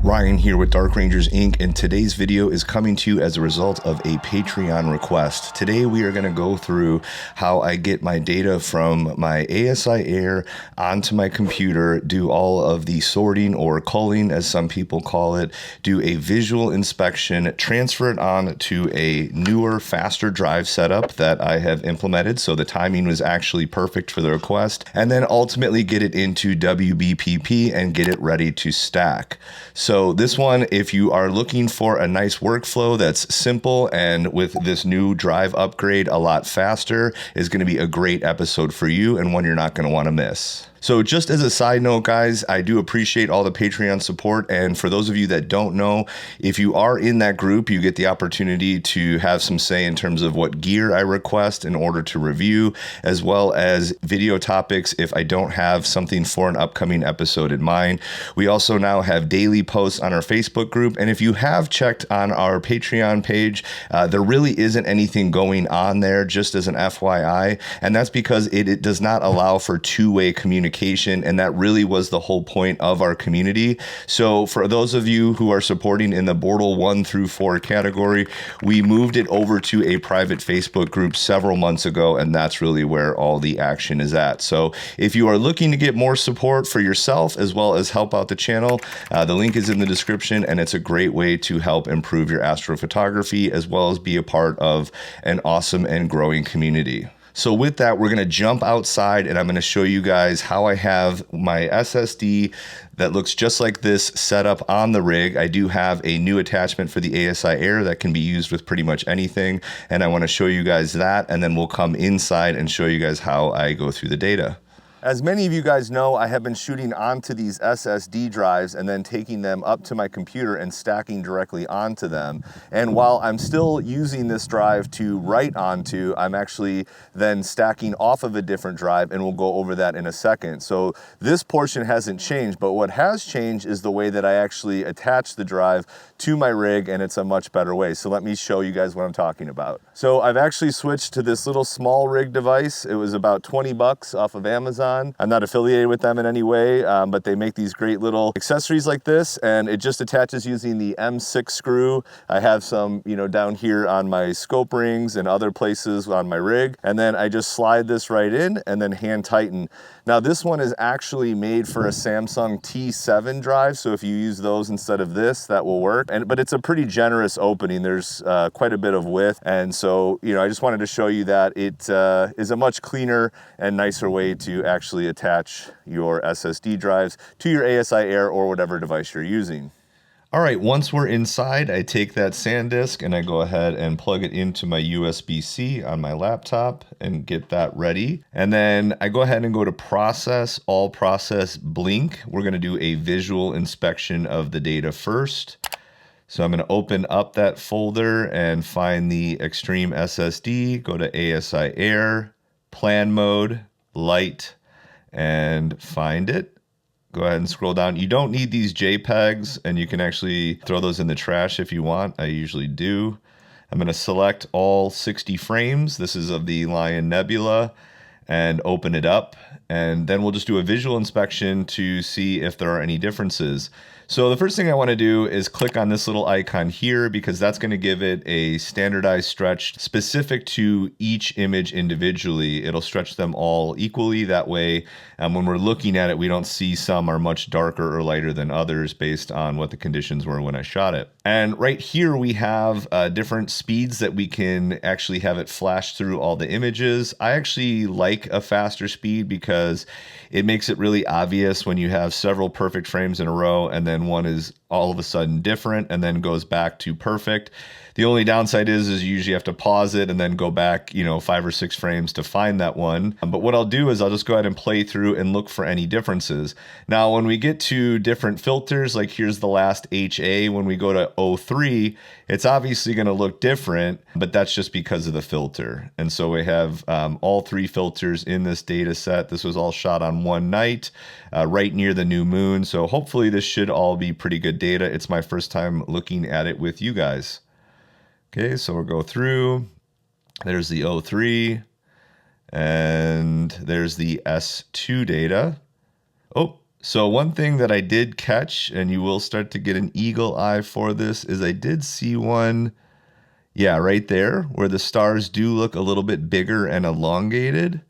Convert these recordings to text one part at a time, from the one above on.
Ryan here with Dark Rangers Inc. and today's video is coming to you as a result of a Patreon request. Today we are going to go through how I get my data from my ASI Air onto my computer, do all of the sorting or culling as some people call it, do a visual inspection, transfer it on to a newer, faster drive setup that I have implemented so the timing was actually perfect for the request, and then ultimately get it into WBPP and get it ready to stack. So this one, if you are looking for a nice workflow that's simple and with this new drive upgrade a lot faster, is going to be a great episode for you and one you're not going to want to miss. So just as a side note, guys, I do appreciate all the Patreon support. And for those of you that don't know, if you are in that group, you get the opportunity to have some say in terms of what gear I request in order to review, as well as video topics if I don't have something for an upcoming episode in mind. We also now have daily posts on our Facebook group. And if you have checked on our Patreon page, there really isn't anything going on there, just as an FYI. And that's because it does not allow for two-way communication. And that really was the whole point of our community. So for those of you who are supporting in the Bortle 1 through 4 category, we moved it over to a private Facebook group several months ago, and that's really where all the action is at. So if you are looking to get more support for yourself as well as help out the channel, the link is in the description, and it's a great way to help improve your astrophotography as well as be a part of an awesome and growing community. So with that, we're going to jump outside and I'm going to show you guys how I have my SSD that looks just like this set up on the rig. I do have a new attachment for the ASI Air that can be used with pretty much anything. And I want to show you guys that, and then we'll come inside and show you guys how I go through the data. As many of you guys know, I have been shooting onto these SSD drives and then taking them up to my computer and stacking directly onto them. And while I'm still using this drive to write onto, I'm actually then stacking off of a different drive, and we'll go over that in a second. So this portion hasn't changed, but what has changed is the way that I actually attach the drive to my rig, and it's a much better way. So let me show you guys what I'm talking about. So I've actually switched to this little small rig device. It was about 20 bucks off of Amazon. I'm not affiliated with them in any way, but they make these great little accessories like this, and it just attaches using the M6 screw. I have some, down here on my scope rings and other places on my rig, and then I just slide this right in and then hand tighten. Now this one is actually made for a Samsung T7 drive, so if you use those instead of this, that will work. But it's a pretty generous opening. There's quite a bit of width, and so I just wanted to show you that it is a much cleaner and nicer way to actually attach your SSD drives to your ASI Air or whatever device you're using. All right, once we're inside, I take that SanDisk and I go ahead and plug it into my USB-C on my laptop and get that ready. And then I go ahead and go to Process, All Process Blink. We're going to do a visual inspection of the data first. So I'm going to open up that folder and find the Extreme SSD, go to ASI Air, Plan Mode, Light, and find it. Go ahead and scroll down. You don't need these JPEGs, and you can actually throw those in the trash if you want. I usually do. I'm going to select all 60 frames. This is of the Lion Nebula, and open it up. And then we'll just do a visual inspection to see if there are any differences. So the first thing I want to do is click on this little icon here, because that's going to give it a standardized stretch specific to each image individually. It'll stretch them all equally. That way, when we're looking at it, we don't see some are much darker or lighter than others based on what the conditions were when I shot it. And right here we have different speeds that we can actually have it flash through all the images. I actually like a faster speed because it makes it really obvious when you have several perfect frames in a row and then one is all of a sudden different and then goes back to perfect. The only downside is you usually have to pause it and then go back, 5 or 6 frames to find that one. But what I'll do is I'll just go ahead and play through and look for any differences. Now, when we get to different filters, like here's the last HA, when we go to 03, it's obviously going to look different, but that's just because of the filter. And so we have all 3 filters in this data set. This was all shot on one night, right near the new moon. So hopefully this should all be pretty good data. It's my first time looking at it with you guys. Okay, so we'll go through. There's the 03, and there's the S2 data. Oh, So one thing that I did catch, and you will start to get an eagle eye for this, is I did see one, yeah, right there, where the stars do look a little bit bigger and elongated.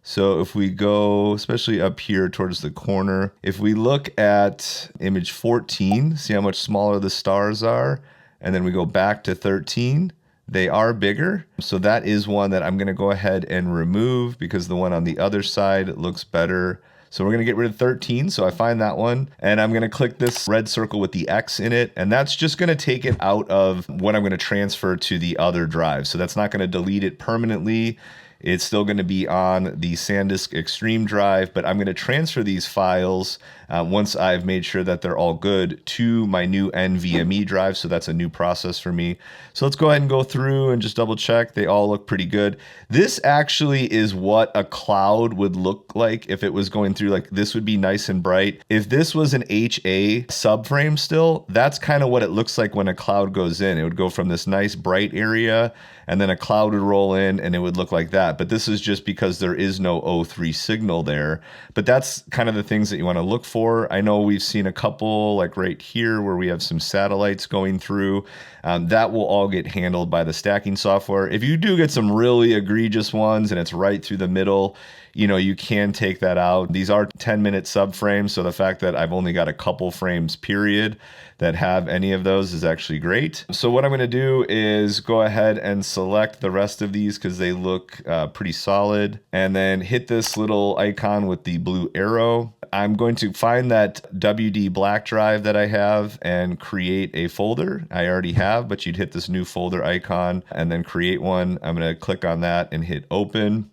So if we go, especially up here towards the corner, if we look at image 14, see how much smaller the stars are, and then we go back to 13, they are bigger. So that is one that I'm going to go ahead and remove because the one on the other side looks better. So we're going to get rid of 13. So I find that one, and I'm going to click this red circle with the X in it. And that's just going to take it out of what I'm going to transfer to the other drive. So that's not going to delete it permanently. It's still going to be on the SanDisk Extreme drive, but I'm going to transfer these files once I've made sure that they're all good to my new NVMe drive. So that's a new process for me. So let's go ahead and go through and just double check. They all look pretty good. This actually is what a cloud would look like if it was going through. Like, this would be nice and bright. If this was an HA subframe still, that's kind of what it looks like when a cloud goes in. It would go from this nice bright area, and then a cloud would roll in and it would look like that. But this is just because there is no O3 signal there. But that's kind of the things that you want to look for. I know we've seen a couple, like right here, where we have some satellites going through. That will all get handled by the stacking software. If you do get some really egregious ones and it's right through the middle, you can take that out. These are 10-minute subframes, so the fact that I've only got a couple frames period that have any of those is actually great. So what I'm going to do is go ahead and select the rest of these because they look pretty solid, and then hit this little icon with the blue arrow. I'm going to find that WD black drive that I have and create a folder. I already have, but you'd hit this new folder icon and then create one. I'm going to click on that and hit open.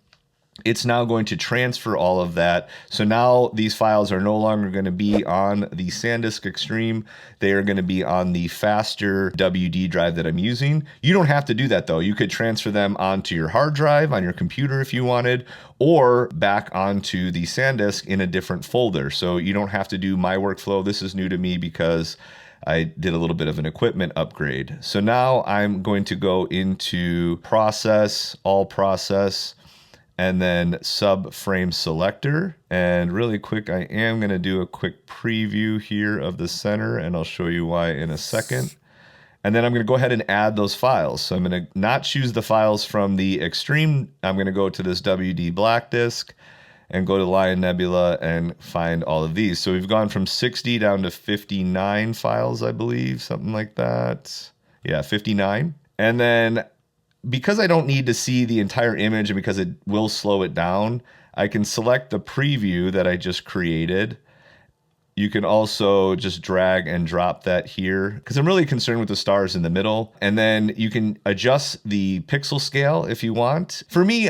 It's now going to transfer all of that. So now these files are no longer going to be on the SanDisk Extreme. They are going to be on the faster WD drive that I'm using. You don't have to do that though. You could transfer them onto your hard drive on your computer if you wanted, or back onto the SanDisk in a different folder. So you don't have to do my workflow. This is new to me because I did a little bit of an equipment upgrade. So now I'm going to go into process, all process, and then subframe selector. And really quick, I am going to do a quick preview here of the center, and I'll show you why in a second. And then I'm going to go ahead and add those files. So I'm going to not choose the files from the Extreme. I'm going to go to this WD black disk and go to Lion Nebula and find all of these. So we've gone from 60 down to 59 files, I believe, something like that. Yeah, 59. And then because I don't need to see the entire image and because it will slow it down, I can select the preview that I just created. You can also just drag and drop that here because I'm really concerned with the stars in the middle. And then you can adjust the pixel scale if you want. For me,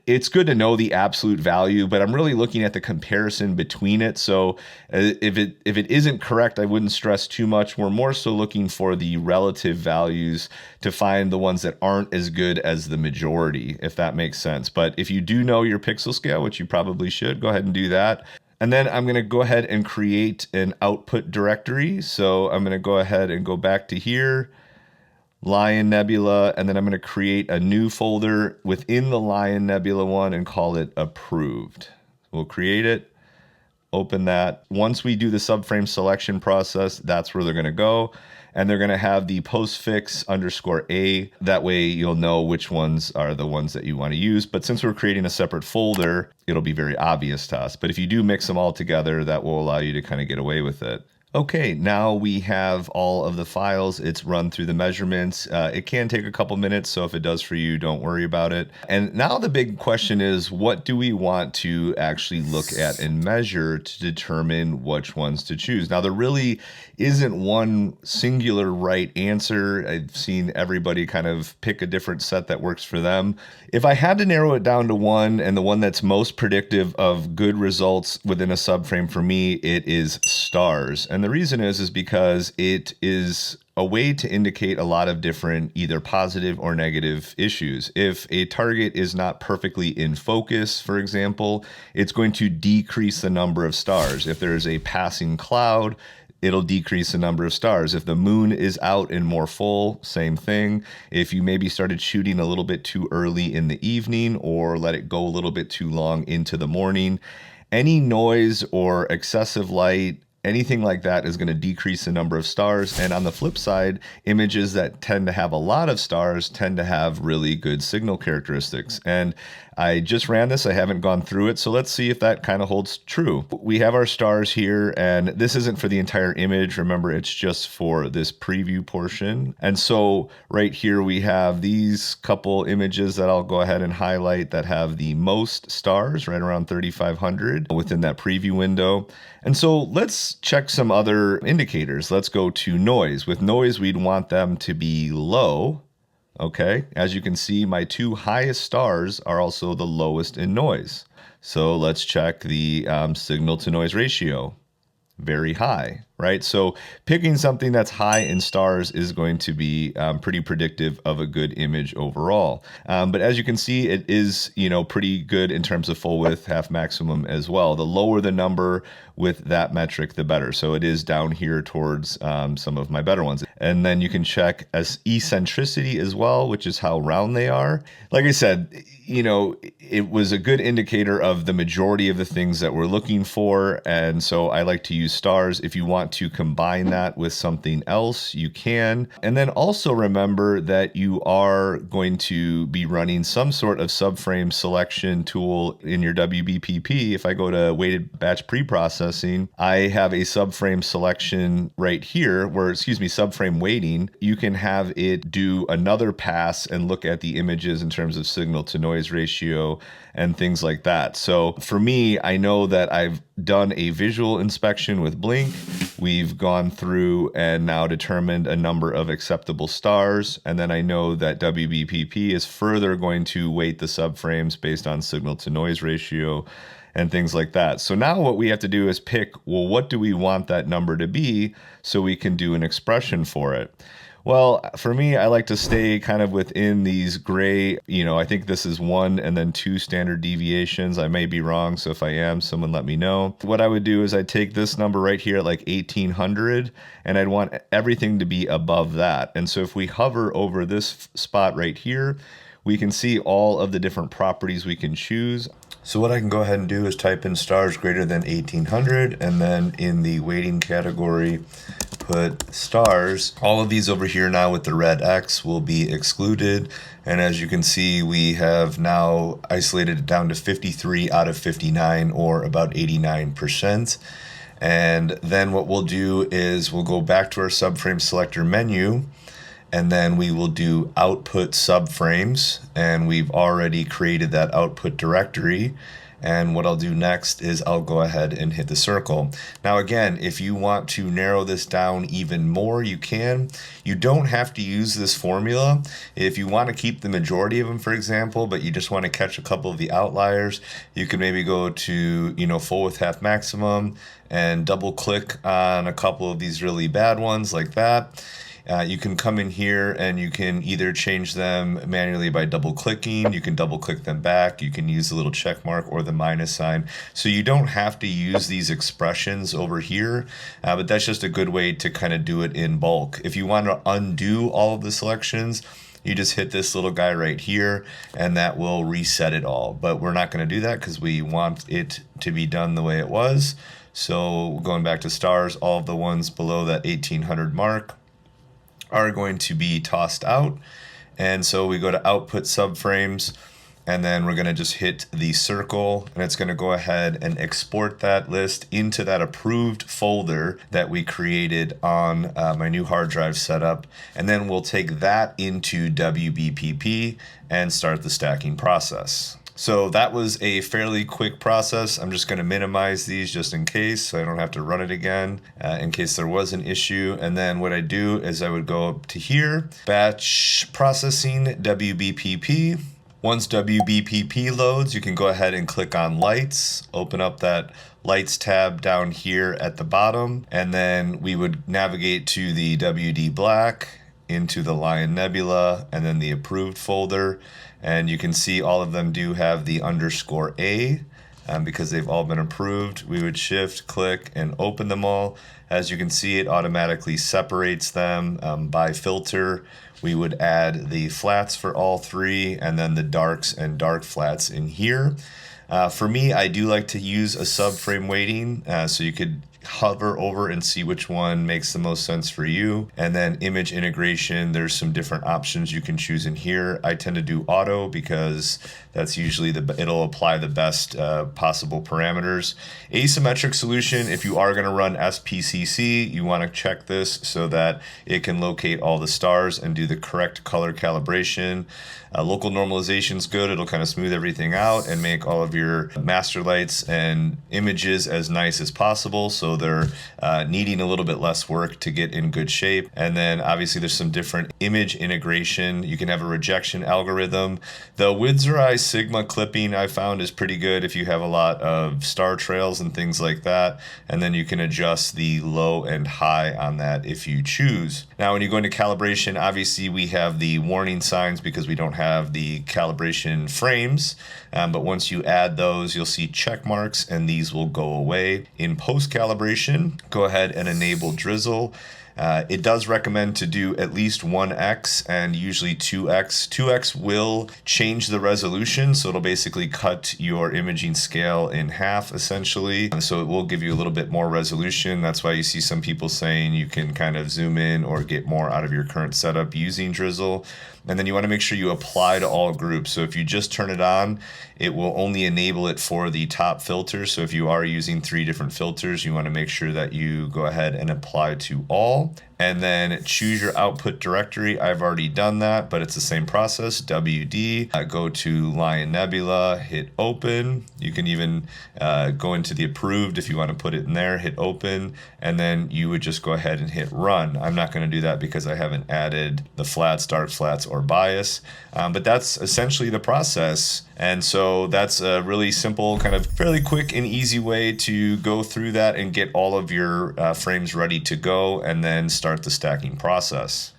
it's good to know the absolute value, but I'm really looking at the comparison between it. So if it isn't correct, I wouldn't stress too much. We're more so looking for the relative values to find the ones that aren't as good as the majority, if that makes sense. But if you do know your pixel scale, which you probably should, go ahead and do that. And then I'm going to go ahead and create an output directory. So I'm going to go ahead and go back to here, Lion Nebula, and then I'm going to create a new folder within the Lion Nebula one and call it approved. We'll create it, open that. Once we do the subframe selection process, that's where they're going to go. And they're going to have the postfix_A. That way you'll know which ones are the ones that you want to use. But since we're creating a separate folder, it'll be very obvious to us. But if you do mix them all together, that will allow you to kind of get away with it. Okay, now we have all of the files. It's run through the measurements. It can take a couple minutes, so if it does for you, don't worry about it. And now the big question is, what do we want to actually look at and measure to determine which ones to choose? Now, there really isn't one singular right answer. I've seen everybody kind of pick a different set that works for them. If I had to narrow it down to one, and the one that's most predictive of good results within a subframe for me, it is stars. And the reason is because it is a way to indicate a lot of different either positive or negative issues. If a target is not perfectly in focus, for example, it's going to decrease the number of stars. If there is a passing cloud, it'll decrease the number of stars. If the moon is out and more full, same thing. If you maybe started shooting a little bit too early in the evening or let it go a little bit too long into the morning. Any noise or excessive light, anything like that is going to decrease the number of stars. And on the flip side, images that tend to have a lot of stars tend to have really good signal characteristics. And I just ran this, I haven't gone through it, so let's see if that kind of holds true. We have our stars here, and this isn't for the entire image. Remember, it's just for this preview portion. And so right here we have these couple images that I'll go ahead and highlight that have the most stars, right around 3,500 within that preview window. And so let's check some other indicators. Let's go to noise. With noise, we'd want them to be low. Okay, as you can see, my two highest stars are also the lowest in noise. So let's check the signal to noise ratio. Very high, right? So picking something that's high in stars is going to be pretty predictive of a good image overall. But as you can see, it is, pretty good in terms of full width, half maximum as well. The lower the number with that metric, the better. So it is down here towards some of my better ones. And then you can check as eccentricity as well, which is how round they are. Like I said, it was a good indicator of the majority of the things that we're looking for. And so I like to use stars. If you want to combine that with something else, you can. And then also remember that you are going to be running some sort of subframe selection tool in your WBPP. If I go to weighted batch preprocessing, I have a subframe selection right here where, subframe weighting. You can have it do another pass and look at the images in terms of signal to noise ratio and things like that. So for me, I know that I've done a visual inspection with Blink. We've gone through and now determined a number of acceptable stars. And then I know that WBPP is further going to weight the subframes based on signal to noise ratio and things like that. So now what we have to do is pick, well, what do we want that number to be so we can do an expression for it? Well, for me, I like to stay kind of within these gray, I think this is 1 and then 2 standard deviations. I may be wrong, so if I am, someone let me know. What I would do is I'd take this number right here at like 1800, and I'd want everything to be above that. And so if we hover over this spot right here, we can see all of the different properties we can choose. So what I can go ahead and do is type in stars greater than 1800, and then in the weighting category, put stars. All of these over here now with the red X will be excluded. And as you can see, we have now isolated it down to 53 out of 59, or about 89%. And then what we'll do is we'll go back to our subframe selector menu, and then we will do output subframes, and we've already created that output directory. And what I'll do next is I'll go ahead and hit the circle. Now again, if you want to narrow this down even more, you can. You don't have to use this formula. If you want to keep the majority of them, for example, but you just want to catch a couple of the outliers, you can maybe go to, full width half maximum and double click on a couple of these really bad ones like that. You can come in here and you can either change them manually by double clicking, you can double click them back, you can use the little check mark or the minus sign. So you don't have to use these expressions over here, but that's just a good way to kind of do it in bulk. If you want to undo all of the selections, you just hit this little guy right here and that will reset it all. But we're not going to do that because we want it to be done the way it was. So going back to stars, all of the ones below that 1800 mark are going to be tossed out. And so we go to output subframes, and then we're going to just hit the circle, and it's going to go ahead and export that list into that approved folder that we created on my new hard drive setup. And then we'll take that into WBPP and start the stacking process. So that was a fairly quick process. I'm just going to minimize these just in case, so I don't have to run it again in case there was an issue. And then what I do is I would go up to here, batch processing, WBPP. Once WBPP loads, you can go ahead and click on lights, open up that lights tab down here at the bottom, and then we would navigate to the WD black, into the Lion Nebula, and then the approved folder. And you can see all of them do have the _A because they've all been approved. We would shift, click, and open them all. As you can see, it automatically separates them by filter. We would add the flats for all three, and then the darks and dark flats in here. For me, I do like to use a subframe weighting, so you could hover over and see which one makes the most sense for you. And then image integration, there's some different options you can choose in here. I tend to do auto because that's usually it'll apply the best possible parameters. Asymmetric solution, if you are going to run SPCC, you want to check this so that it can locate all the stars and do the correct color calibration. Local normalization is good. It'll kind of smooth everything out and make all of your master lights and images as nice as possible, so they're needing a little bit less work to get in good shape. And then obviously there's some different image integration. You can have a rejection algorithm. The Widzerai Sigma clipping I found is pretty good if you have a lot of star trails and things like that. And then you can adjust the low and high on that if you choose. Now when you go into calibration, obviously we have the warning signs because we don't have the calibration frames, but once you add those, you'll see check marks and these will go away. In post calibration, go ahead and enable drizzle. It does recommend to do at least 1x and usually 2x. 2x will change the resolution, so it'll basically cut your imaging scale in half essentially. So it will give you a little bit more resolution. That's why you see some people saying you can kind of zoom in or get more out of your current setup using drizzle. And then you want to make sure you apply to all groups. So if you just turn it on, it will only enable it for the top filter. So if you are using 3 different filters, you want to make sure that you go ahead and apply to all. And then choose your output directory. I've already done that, but it's the same process. WD, go to Lion Nebula, hit open. You can even go into the approved if you want to put it in there, hit open, and then you would just go ahead and hit run. I'm not going to do that because I haven't added the flats, dark flats, or bias, but that's essentially the process. And so that's a really simple, kind of fairly quick and easy way to go through that and get all of your frames ready to go and then start the stacking process.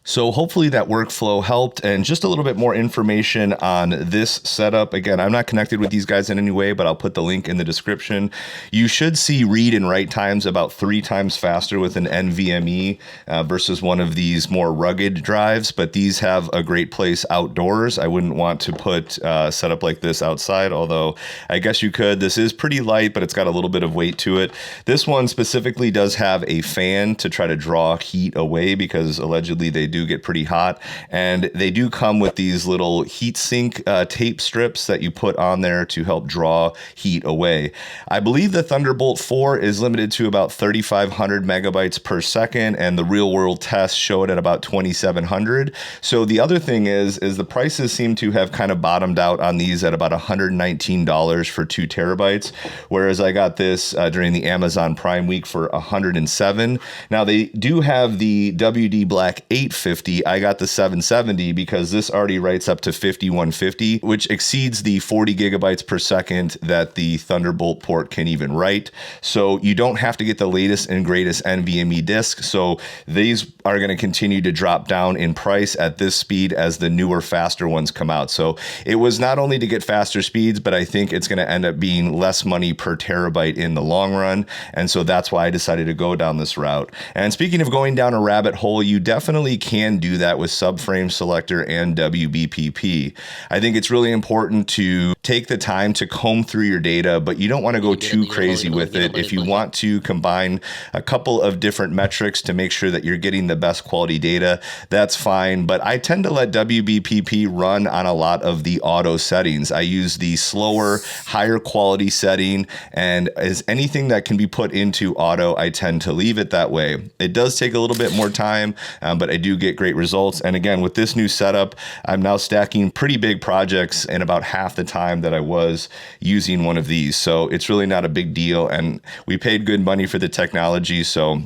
So hopefully that workflow helped, and just a little bit more information on this setup. Again, I'm not connected with these guys in any way, but I'll put the link in the description. You should see read and write times about 3 times faster with an NVMe versus one of these more rugged drives, but these have a great place outdoors. I wouldn't want to put a setup like this outside, although I guess you could. This is pretty light, but it's got a little bit of weight to it. This one specifically does have a fan to try to draw heat away because allegedly they do get pretty hot, and they do come with these little heat sink tape strips that you put on there to help draw heat away. I believe the Thunderbolt 4 is limited to about 3,500 megabytes per second, and the real world tests show it at about 2,700. So the other thing is the prices seem to have kind of bottomed out on these at about $119 for 2 terabytes, whereas I got this during the Amazon Prime week for $107. Now they do have the WD Black 850. I got the 770 because this already writes up to 5150, which exceeds the 40 gigabytes per second that the Thunderbolt port can even write. So you don't have to get the latest and greatest NVMe disk. So these are going to continue to drop down in price at this speed as the newer, faster ones come out. So it was not only to get faster speeds, but I think it's going to end up being less money per terabyte in the long run. And so that's why I decided to go down this route. And speaking of going down a rabbit hole, you definitely can do that with Subframe, Selector, and WBPP. I think it's really important to take the time to comb through your data, but you don't want to go too crazy with it. If you want to combine a couple of different metrics to make sure that you're getting the best quality data, that's fine. But I tend to let WBPP run on a lot of the auto settings. I use the slower, higher quality setting, and as anything that can be put into auto, I tend to leave it that way. It does take a little bit more time, but I do get great results. And again, with this new setup, I'm now stacking pretty big projects in about half the time that I was using one of these. So it's really not a big deal. And we paid good money for the technology. So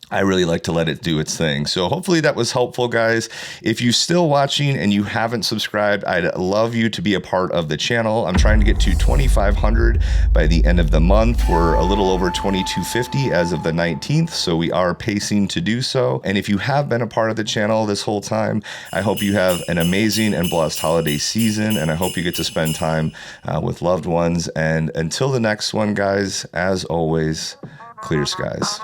I really like to let it do its thing. So hopefully that was helpful, guys. If you're still watching and you haven't subscribed, I'd love you to be a part of the channel. I'm trying to get to 2,500 by the end of the month. We're a little over 2,250 as of the 19th, so we are pacing to do so. And if you have been a part of the channel this whole time, I hope you have an amazing and blessed holiday season, and I hope you get to spend time with loved ones. And until the next one, guys, as always, clear skies.